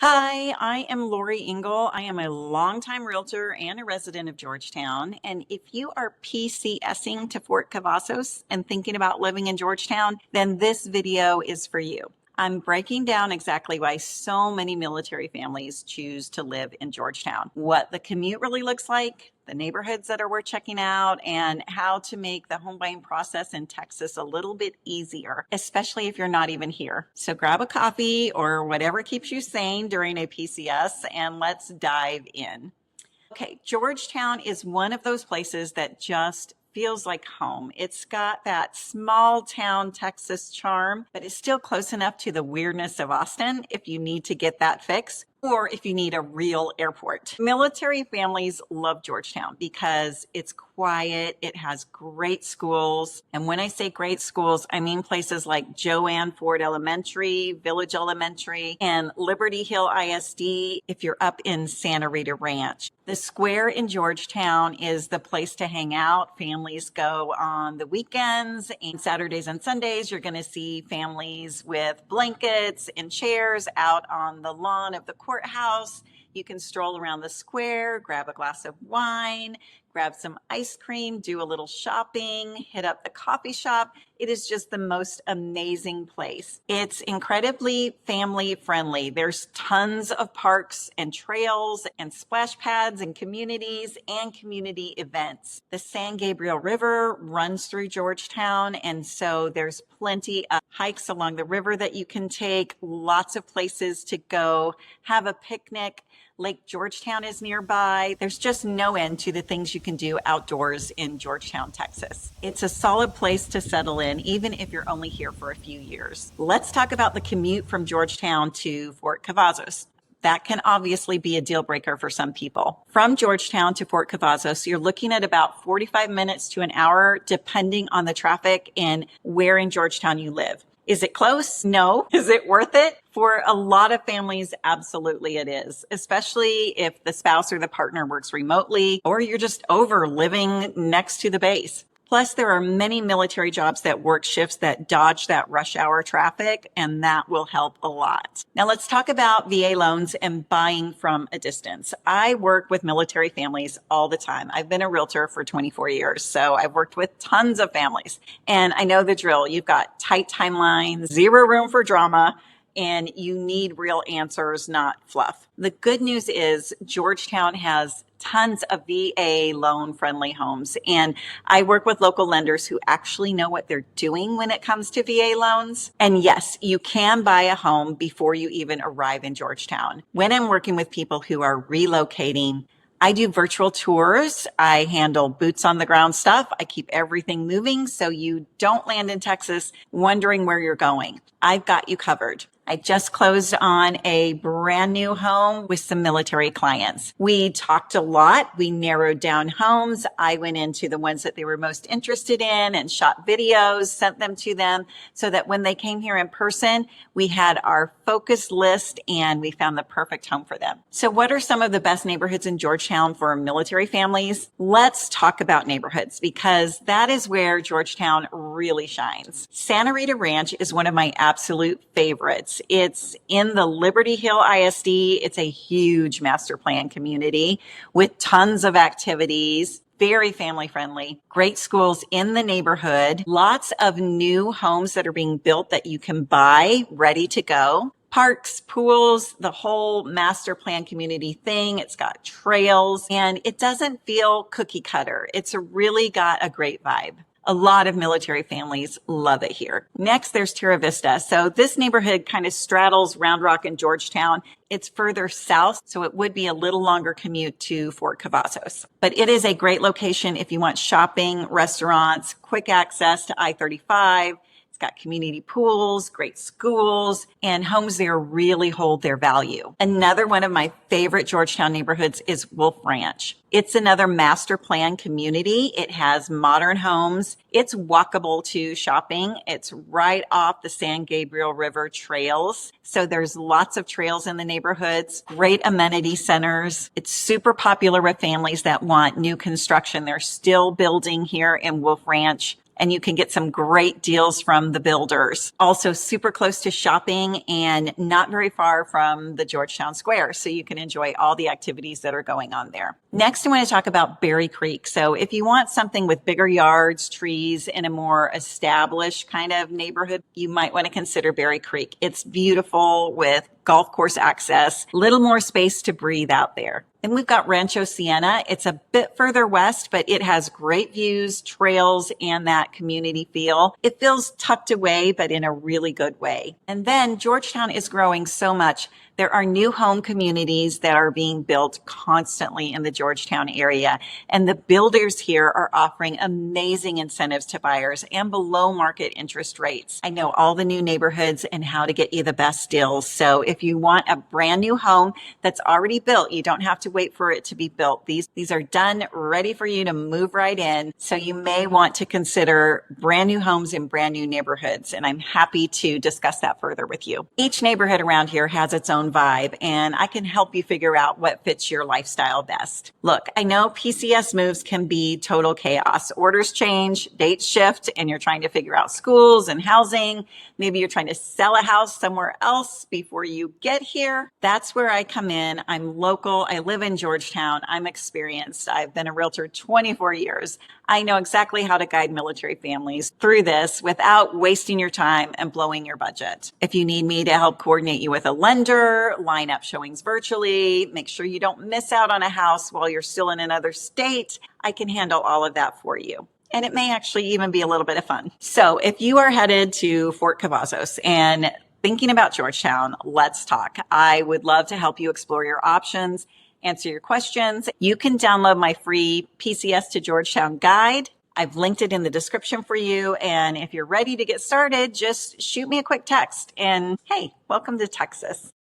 Hi, I am Lori Engel. I am a longtime realtor and a resident of Georgetown. And if you are PCSing to Fort Cavazos and thinking about living in Georgetown, then this video is for you. I'm breaking down exactly why so many military families choose to live in Georgetown, what the commute really looks like, the neighborhoods that are worth checking out, and how to make the home buying process in Texas a little bit easier, especially if you're not even here. So grab a coffee or whatever keeps you sane during a PCS and let's dive in. Okay, Georgetown is one of those places that just feels like home. It's got that small town Texas charm, but it's still close enough to the weirdness of Austin if you need to get that fix or if you need a real airport. Military families love Georgetown because it's quiet, it has great schools. And when I say great schools, I mean places like Joanne Ford Elementary, Village Elementary, and Liberty Hill ISD if you're up in Santa Rita Ranch. The square in Georgetown is the place to hang out. Families go on the weekends and Saturdays and Sundays. You're going to see families with blankets and chairs out on the lawn of the courthouse. You can stroll around the square, grab a glass of wine, grab some ice cream, do a little shopping, hit up the coffee shop. It is just the most amazing place. It's incredibly family friendly. There's tons of parks and trails and splash pads and communities and community events. The San Gabriel River runs through Georgetown, and so there's plenty of hikes along the river that you can take, lots of places to go, have a picnic. Lake Georgetown is nearby. There's just no end to the things you can do outdoors in Georgetown, Texas. It's a solid place to settle in, even if you're only here for a few years. Let's talk about the commute from Georgetown to Fort Cavazos. That can obviously be a deal breaker for some people. From Georgetown to Fort Cavazos, you're looking at about 45 minutes to an hour, depending on the traffic and where in Georgetown you live. Is it close? No. Is it worth it? For a lot of families, absolutely it is, especially if the spouse or the partner works remotely or you're just over living next to the base. Plus, there are many military jobs that work shifts that dodge that rush hour traffic, and that will help a lot. Now, let's talk about VA loans and buying from a distance. I work with military families all the time. I've been a realtor for 24 years, so I've worked with tons of families, and I know the drill. You've got tight timelines, zero room for drama, and you need real answers, not fluff. The good news is Georgetown has tons of VA loan friendly homes. And I work with local lenders who actually know what they're doing when it comes to VA loans. And yes, you can buy a home before you even arrive in Georgetown. When I'm working with people who are relocating, I do virtual tours. I handle boots on the ground stuff. I keep everything moving so you don't land in Texas wondering where you're going. I've got you covered. I just closed on a brand new home with some military clients. We talked a lot. We narrowed down homes. I went into the ones that they were most interested in and shot videos, sent them to them so that when they came here in person, we had our focus list and we found the perfect home for them. So what are some of the best neighborhoods in Georgetown for military families? Let's talk about neighborhoods because that is where Georgetown really shines. Santa Rita Ranch is one of my absolute favorites. It's in the Liberty Hill ISD. It's a huge master plan community with tons of activities, very family friendly, great schools in the neighborhood, lots of new homes that are being built that you can buy ready to go. Parks, pools, the whole master plan community thing. It's got trails and it doesn't feel cookie cutter. It's really got a great vibe. A lot of military families love it here. Next, there's Terra Vista. So this neighborhood kind of straddles Round Rock and Georgetown. It's further south, so it would be a little longer commute to Fort Cavazos. But it is a great location if you want shopping, restaurants, quick access to I-35. It's got community pools, great schools, and homes there really hold their value. Another one of my favorite Georgetown neighborhoods is Wolf Ranch. It's another master plan community. It has modern homes. It's walkable to shopping. It's right off the San Gabriel River trails. So there's lots of trails in the neighborhoods, great amenity centers. It's super popular with families that want new construction. They're still building here in Wolf Ranch. and you can get some great deals from the builders. Also super close to shopping and not very far from the Georgetown Square, so you can enjoy all the activities that are going on there. Next, I want to talk about Berry Creek. So if you want something with bigger yards, trees, and a more established kind of neighborhood, you might want to consider Berry Creek. It's beautiful with golf course access, little more space to breathe out there. Then we've got Rancho Siena. It's a bit further west, but it has great views, trails, and that community feel. It feels tucked away, but in a really good way. And then Georgetown is growing so much. There are new home communities that are being built constantly in the Georgetown area. And the builders here are offering amazing incentives to buyers and below market interest rates. I know all the new neighborhoods and how to get you the best deals. So if you want a brand new home that's already built, you don't have to wait for it to be built. These are done, ready for you to move right in. So you may want to consider brand new homes in brand new neighborhoods. And I'm happy to discuss that further with you. Each neighborhood around here has its own vibe, and I can help you figure out what fits your lifestyle best. Look, I know PCS moves can be total chaos. Orders change, dates shift, and you're trying to figure out schools and housing. Maybe you're trying to sell a house somewhere else before you get here. That's where I come in. I'm local. I live in Georgetown. I'm experienced. I've been a realtor 24 years. I know exactly how to guide military families through this without wasting your time and blowing your budget. If you need me to help coordinate you with a lender, line up showings virtually, make sure you don't miss out on a house while you're still in another state, I can handle all of that for you. And it may actually even be a little bit of fun. So if you are headed to Fort Cavazos and thinking about Georgetown, let's talk. I would love to help you explore your options, answer your questions. You can download my free PCS to Georgetown guide. I've linked it in the description for you. And if you're ready to get started, just shoot me a quick text. And hey, welcome to Texas.